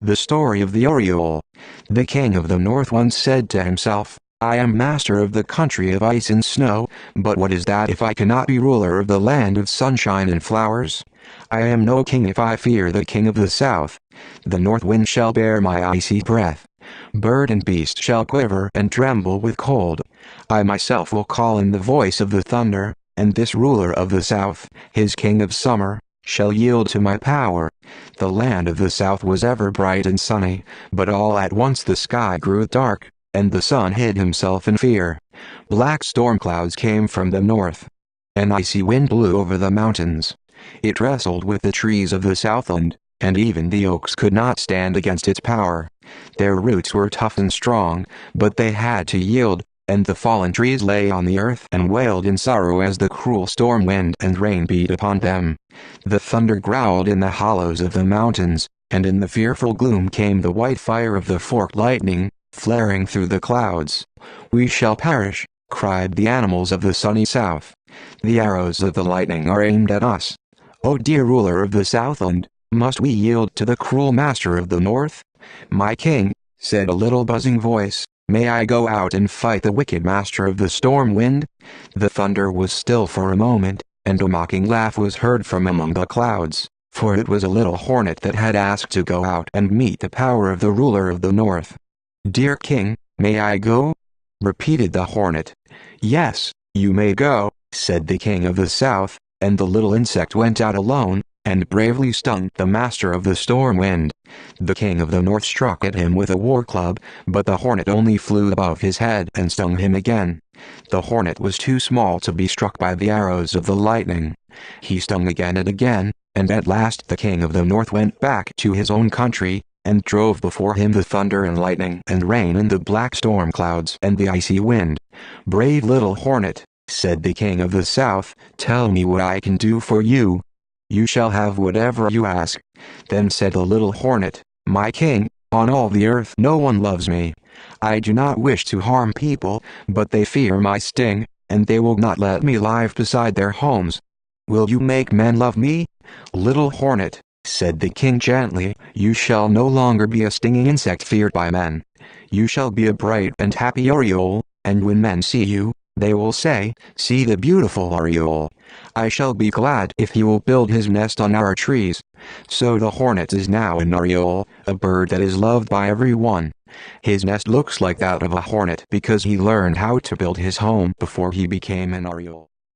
The story of the Oriole. The king of the north once said to himself, "I am master of the country of ice and snow, but what is that if I cannot be ruler of the land of sunshine and flowers? I am no king if I fear the king of the south. The north wind shall bear my icy breath. Bird and beast shall quiver and tremble with cold. I myself will call in the voice of the thunder, and this ruler of the south, his king of summer, shall yield to my power." The land of the south was ever bright and sunny, but all at once the sky grew dark, and the sun hid himself in fear. Black storm clouds came from the north. An icy wind blew over the mountains. It wrestled with the trees of the southland, and even the oaks could not stand against its power. Their roots were tough and strong, but they had to yield, and the fallen trees lay on the earth and wailed in sorrow as the cruel storm wind and rain beat upon them. The thunder growled in the hollows of the mountains, and in the fearful gloom came the white fire of the forked lightning, flaring through the clouds. "We shall perish," cried the animals of the sunny south. "The arrows of the lightning are aimed at us. O dear ruler of the southland, must we yield to the cruel master of the north?" "My king," said a little buzzing voice, "may I go out and fight the wicked master of the storm wind?" The thunder was still for a moment, and a mocking laugh was heard from among the clouds, for it was a little hornet that had asked to go out and meet the power of the ruler of the north. "Dear king, may I go?" repeated the hornet. "Yes, you may go," said the king of the south, and the little insect went out alone, and bravely stung the master of the storm wind. The king of the north struck at him with a war club, but the hornet only flew above his head and stung him again. The hornet was too small to be struck by the arrows of the lightning. He stung again and again, and at last the king of the north went back to his own country, and drove before him the thunder and lightning and rain and the black storm clouds and the icy wind. "Brave little hornet," said the king of the south, "tell me what I can do for you." "You shall have whatever you ask." Then said the little hornet, "My king, on all the earth no one loves me. I do not wish to harm people, but they fear my sting, and they will not let me live beside their homes. Will you make men love me?" "Little hornet," said the king gently, "you shall no longer be a stinging insect feared by men. You shall be a bright and happy Oriole, and when men see you, they will say, 'See the beautiful Oriole.' I shall be glad if he will build his nest on our trees." So the hornet is now an Oriole, a bird that is loved by everyone. His nest looks like that of a hornet because he learned how to build his home before he became an Oriole.